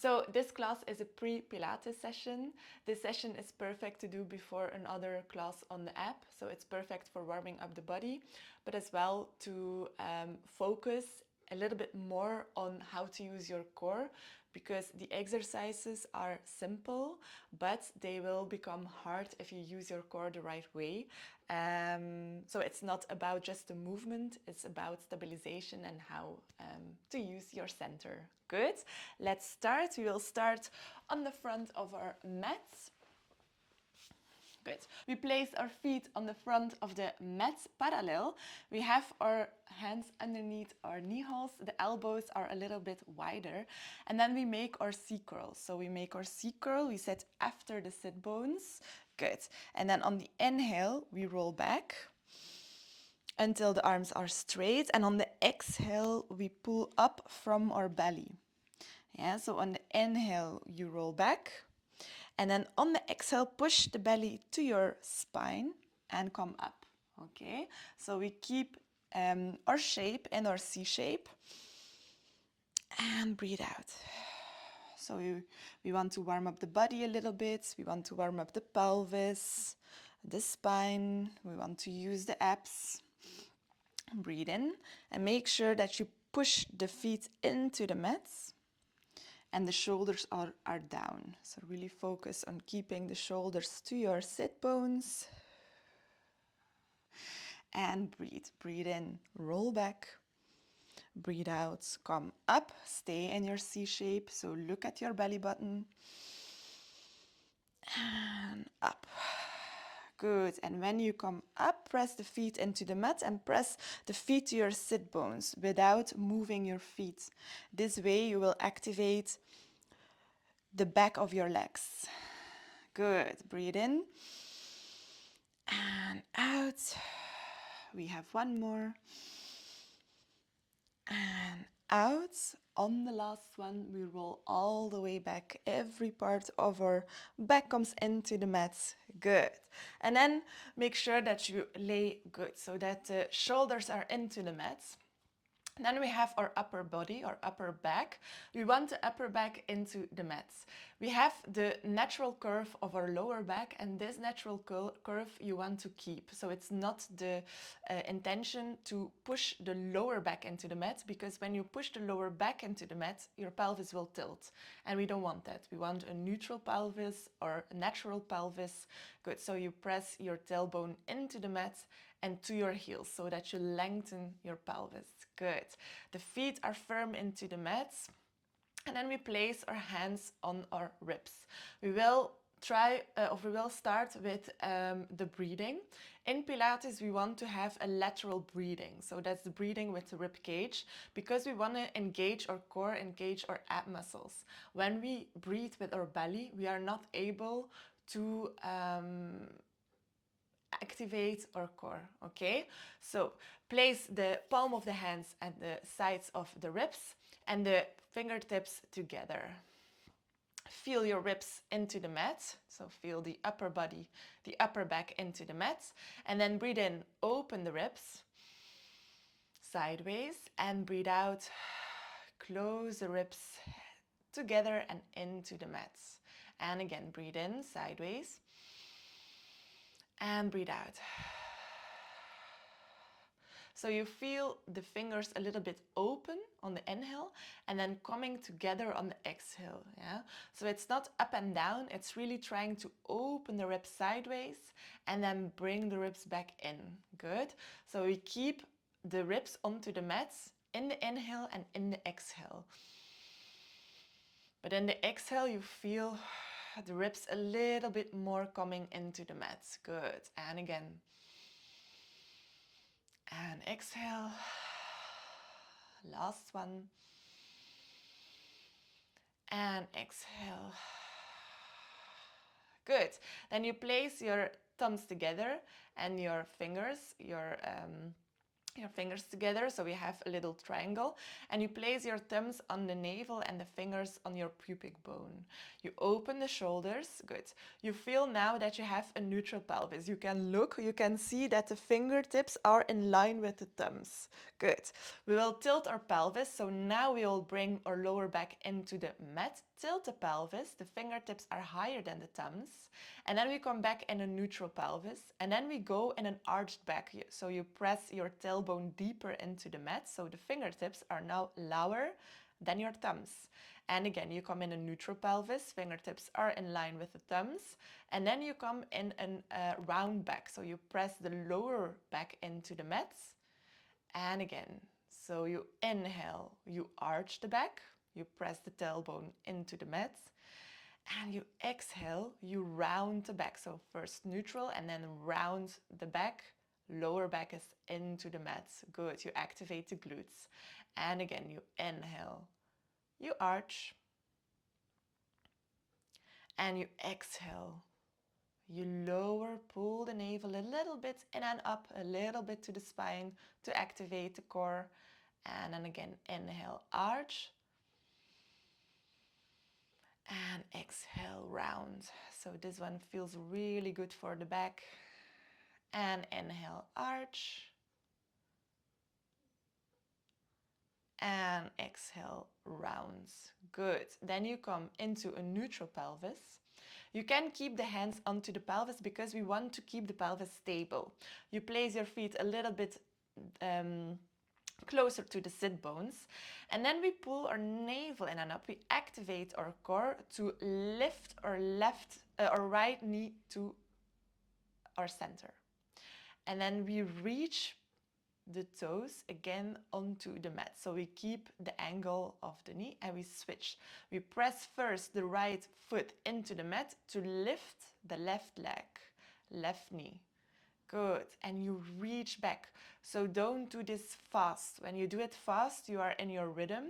So this class is a pre-Pilates session. This session is perfect to do before another class on the app. So it's perfect for warming up the body, but as well to focus a little bit more on how to use your core, because the exercises are simple, but they will become hard if you use your core the right way. So it's not about just the movement, it's about stabilization and how to use your center. Good. Let's start. We will start on the front of our mats. Good. We place our feet on the front of the mat parallel. We have our hands underneath our knee holes. The elbows are a little bit wider. And then we make our C-curl. So we make our C-curl. We sit after the sit bones. Good. And then on the inhale, we roll back until the arms are straight. And on the exhale, we pull up from our belly. Yeah, so on the inhale, you roll back. And then on the exhale, push the belly to your spine and come up. Okay, so we keep our shape in our C shape. And breathe out. So we want to warm up the body a little bit. We want to warm up the pelvis, the spine. We want to use the abs. Breathe in and make sure that you push the feet into the mats. And the shoulders are down. So really focus on keeping the shoulders to your sit bones. And breathe. Breathe in, roll back. Breathe out, come up. Stay in your C shape. So look at your belly button. And up. Good. And when you come up, press the feet into the mat and press the feet to your sit bones without moving your feet. This way you will activate the back of your legs. Good. Breathe in and out. We have one more. And out. On the last one, we roll all the way back. Every part of our back comes into the mat. Good. And then make sure that you lay good so that the shoulders are into the mat. Then we have our upper body, our upper back. We want the upper back into the mats. We have the natural curve of our lower back, and this natural curve you want to keep. So it's not the intention to push the lower back into the mat, because when you push the lower back into the mat, your pelvis will tilt. And we don't want that. We want a neutral pelvis or a natural pelvis. Good. So you press your tailbone into the mat and to your heels so that you lengthen your pelvis. Good. The feet are firm into the mats. And then we place our hands on our ribs. We will start with the breathing. In Pilates, we want to have a lateral breathing. So that's the breathing with the rib cage, because we want to engage our core, engage our ab muscles. When we breathe with our belly, we are not able to activate our core. Okay, so place the palm of the hands at the sides of the ribs and the fingertips together. Feel your ribs into the mat, so feel the upper body, the upper back into the mat, and then breathe in, open the ribs sideways, and breathe out, close the ribs together and into the mat. And again, breathe in sideways and breathe out. So you feel the fingers a little bit open on the inhale and then coming together on the exhale. Yeah. So it's not up and down, it's really trying to open the ribs sideways and then bring the ribs back in. Good. So we keep the ribs onto the mats in the inhale and in the exhale. But in the exhale, you feel the ribs a little bit more coming into the mats. Good. And again. And exhale. Last one. And exhale. Good. Then you place your thumbs together and your fingers, your fingers together, so we have a little triangle, and you place your thumbs on the navel and the fingers on your pubic bone. You open the shoulders. Good. You feel now that you have a neutral pelvis. You can look, you can see that the fingertips are in line with the thumbs. Good. We will tilt our pelvis, so now we will bring our lower back into the mat, tilt the pelvis, the fingertips are higher than the thumbs, and then we come back in a neutral pelvis, and then we go in an arched back. So you press your tailbone deeper into the mat, so the fingertips are now lower than your thumbs. And again, you come in a neutral pelvis, fingertips are in line with the thumbs, and then you come in a round back. So you press the lower back into the mat, and again, so you inhale, you arch the back, you press the tailbone into the mat, and you exhale, you round the back. So first neutral and then round the back, lower back is into the mat. Good, you activate the glutes. And again, you inhale, you arch, and you exhale. You lower, pull the navel a little bit in and up, a little bit to the spine to activate the core. And then again, inhale, arch. And exhale, round. So this one feels really good for the back. And inhale, arch. And exhale, rounds. Good. Then you come into a neutral pelvis. You can keep the hands onto the pelvis because we want to keep the pelvis stable. You place your feet a little bit closer to the sit bones, and then we pull our navel in and up. We activate our core to lift our left or right knee to our center, and then we reach the toes again onto the mat. So we keep the angle of the knee and we switch. We press first the right foot into the mat to lift the left leg, left knee. Good. And you reach back. So don't do this fast. When you do it fast, you are in your rhythm.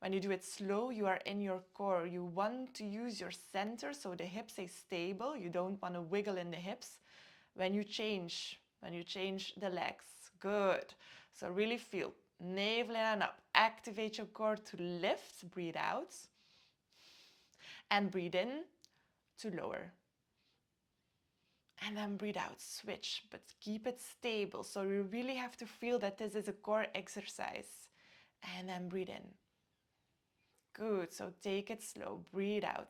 When you do it slow, you are in your core. You want to use your center so the hips stay stable. You don't want to wiggle in the hips when you change the legs. Good. So really feel navel in and up. Activate your core to lift. Breathe out. And breathe in to lower. And then breathe out, switch, but keep it stable. So you really have to feel that this is a core exercise. And then breathe in. Good, so take it slow, breathe out.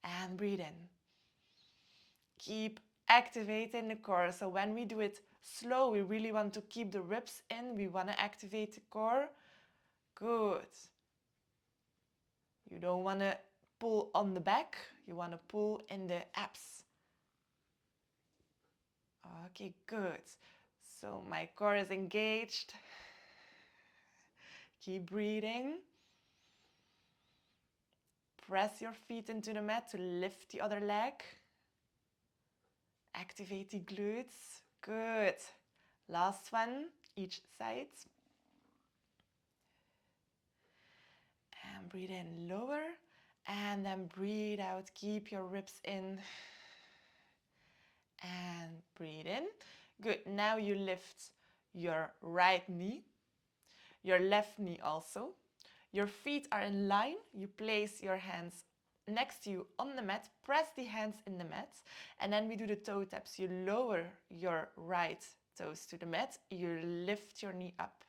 And breathe in. Keep activating the core. So when we do it slow, we really want to keep the ribs in. We want to activate the core. Good. You don't want to pull on the back. You want to pull in the abs. Okay, good. So my core is engaged. Keep breathing. Press your feet into the mat to lift the other leg. Activate the glutes. Good. Last one, each side. And breathe in, lower. And then breathe out. Keep your ribs in. And breathe in. Good. Now you lift your right knee. Your left knee also. Your feet are in line. You place your hands next to you on the mat. Press the hands in the mat. And then we do the toe taps. You lower your right toes to the mat. You lift your knee up.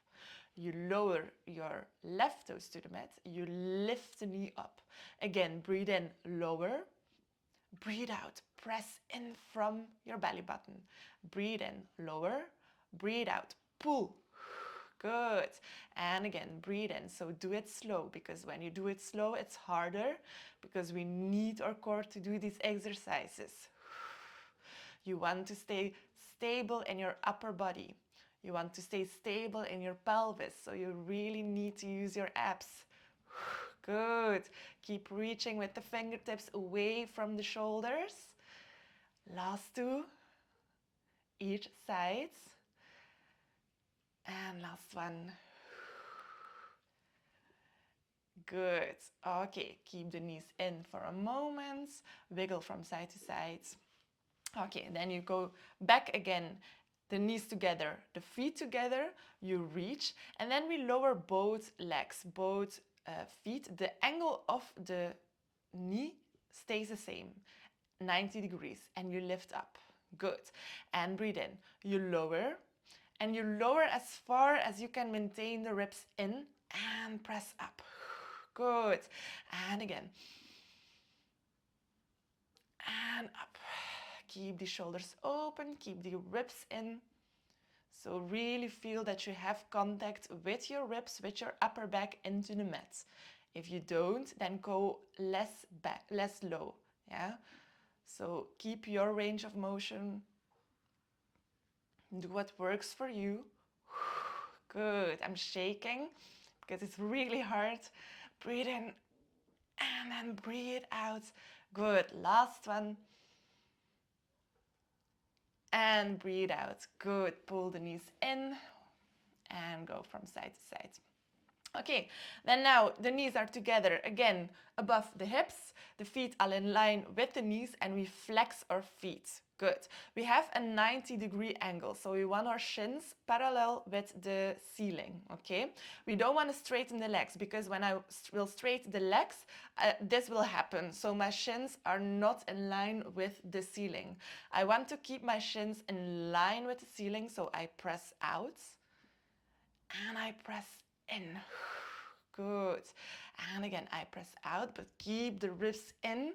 You lower your left toes to the mat. You lift the knee up. Again, breathe in, lower. Breathe out. Press in from your belly button. Breathe in, lower. Breathe out. Pull. Good. And again, breathe in. So do it slow, because when you do it slow, it's harder because we need our core to do these exercises. You want to stay stable in your upper body. You want to stay stable in your pelvis. So you really need to use your abs. Good. Keep reaching with the fingertips away from the shoulders. Last two. Each side. And last one. Good. Okay, keep the knees in for a moment. Wiggle from side to side. Okay, then you go back again. The knees together, the feet together. You reach. And then we lower both legs, both feet. The angle of the knee stays the same. 90 degrees. And you lift up. Good. And breathe in. You lower. And you lower as far as you can maintain the ribs in and press up. Good. And again. And up. Keep the shoulders open, keep the ribs in. So really feel that you have contact with your ribs, with your upper back into the mat. If you don't, then go less back, less low. Yeah. So keep your range of motion. Do what works for you. Good. I'm shaking because it's really hard. Breathe in and then breathe out. Good. Last one. And breathe out. Good. Pull the knees in and go from side to side. Okay, then now the knees are together again above the hips. The feet are in line with the knees and we flex our feet. Good. We have a 90-degree angle, so we want our shins parallel with the ceiling, okay? We don't want to straighten the legs because when I will straighten the legs, this will happen. So my shins are not in line with the ceiling. I want to keep my shins in line with the ceiling, so I press out and I press in. Good. And again, I press out, but keep the ribs in.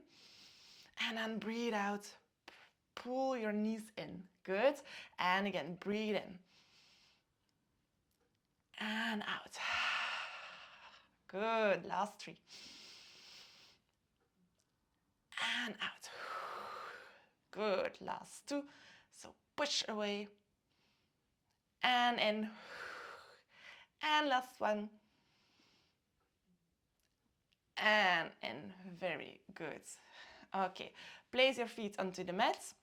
And then breathe out. Pull your knees in. Good. And again, breathe in. And out. Good. Last three. And out. Good. Last two. So push away. And in. And last one. And in. Very good. Okay. Place your feet onto the mat.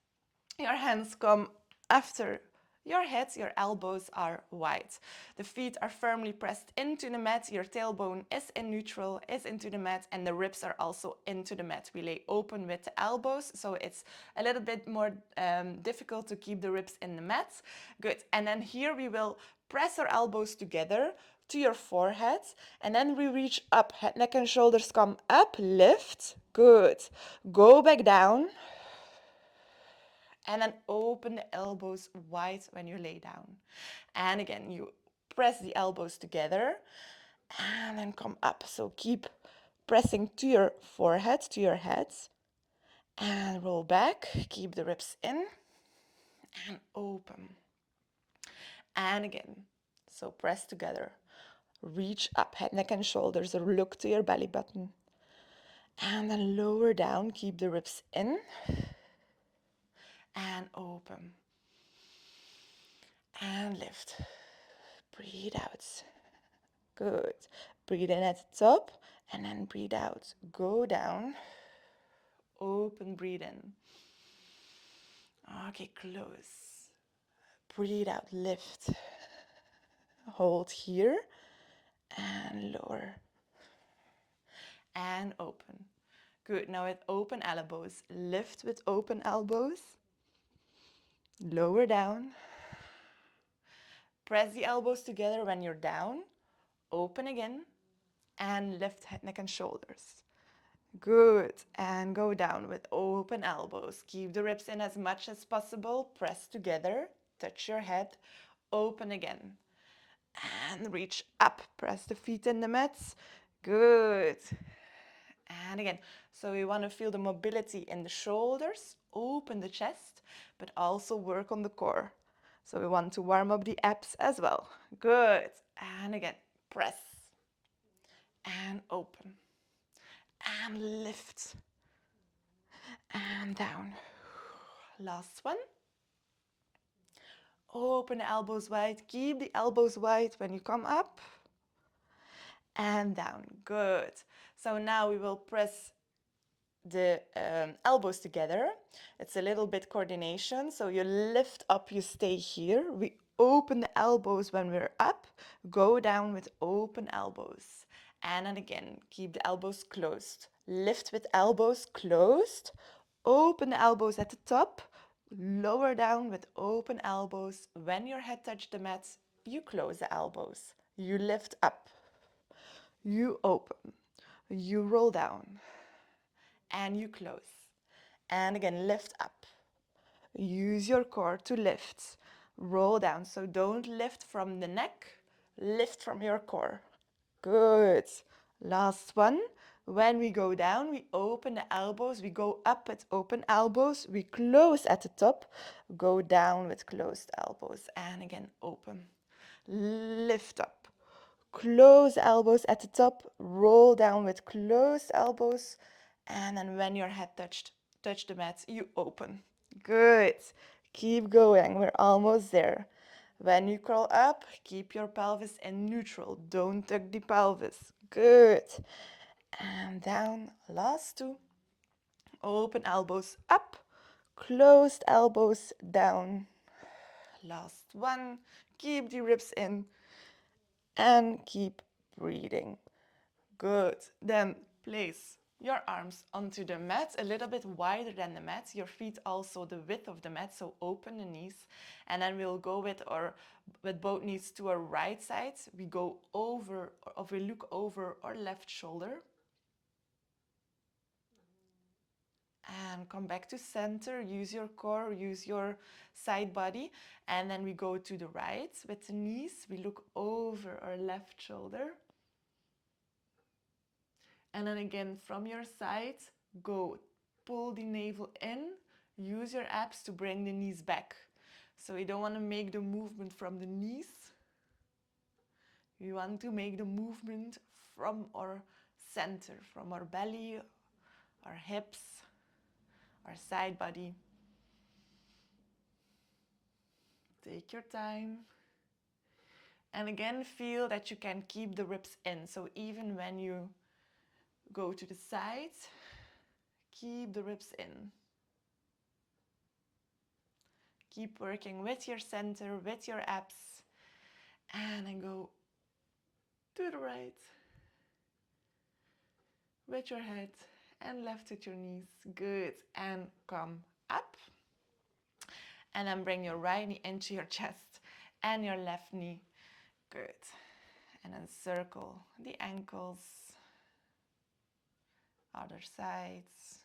Your hands come after your head, your elbows are wide. The feet are firmly pressed into the mat, your tailbone is in neutral, is into the mat, and the ribs are also into the mat. We lay open with the elbows, so it's a little bit more difficult to keep the ribs in the mat. Good, and then here we will press our elbows together to your forehead, and then we reach up, head, neck, and shoulders come up, lift, good. Go back down. And then open the elbows wide when you lay down. And again, you press the elbows together and then come up. So keep pressing to your forehead, to your head. And roll back. Keep the ribs in and open. And again, so press together. Reach up, head, neck, and shoulders, or look to your belly button. And then lower down, keep the ribs in and open. And lift. Breathe out. Good. Breathe in at the top and then breathe out. Go down. Open, breathe in. Okay, close. Breathe out, lift. Hold here and lower. And open. Good. Now with open elbows. Lift with open elbows. Lower down. Press the elbows together when you're down. Open again. And lift head, neck, and shoulders. Good. And go down with open elbows. Keep the ribs in as much as possible. Press together. Touch your head. Open again. And reach up. Press the feet in the mats. Good. And again. So we want to feel the mobility in the shoulders. Open the chest, but also work on the core. So we want to warm up the abs as well. Good. And again. Press. And open. And lift. And down. Last one. Open the elbows wide. Keep the elbows wide when you come up. And down. Good. So now we will press the elbows together. It's a little bit coordination. So you lift up, you stay here. We open the elbows when we're up. Go down with open elbows. And then again, keep the elbows closed. Lift with elbows closed. Open the elbows at the top. Lower down with open elbows. When your head touches the mat, you close the elbows. You lift up. You open. You roll down. And you close. And again, lift up. Use your core to lift. Roll down. So don't lift from the neck. Lift from your core. Good. Last one. When we go down, we open the elbows. We go up with open elbows. We close at the top. Go down with closed elbows. And again, open. Lift up. Close elbows at the top. Roll down with closed elbows. And then when your head touch the mat, you open. Good. Keep going. We're almost there. When you crawl up, keep your pelvis in neutral. Don't tuck the pelvis. Good. And down. Last two. Open elbows up. Closed elbows down. Last one. Keep the ribs in. And keep breathing. Good. Then place your arms onto the mat, a little bit wider than the mat. Your feet also the width of the mat, so open the knees. And then we'll go with both knees to our right side. We go over, or we look over our left shoulder. And come back to center. Use your core, use your side body. And then we go to the right with the knees. We look over our left shoulder. And then again, from your side, go pull the navel in. Use your abs to bring the knees back. So you don't want to make the movement from the knees. You want to make the movement from our center, from our belly, our hips, our side body. Take your time. And again, feel that you can keep the ribs in. So even when you go to the side, keep the ribs in. Keep working with your center, with your abs. And then go to the right with your head and left with your knees. Good. And come up. And then bring your right knee into your chest and your left knee. Good. And then circle the ankles. Other sides.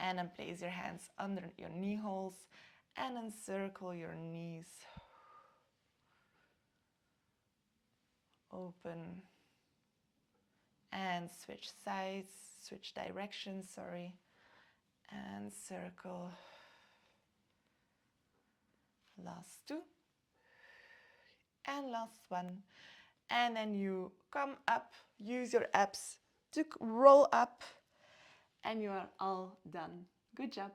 And then place your hands under your knee holes and then circle your knees. Open. And switch sides, switch directions, sorry. And circle. Last two. And last one. And then you come up, use your abs to roll up. And you are all done. Good job.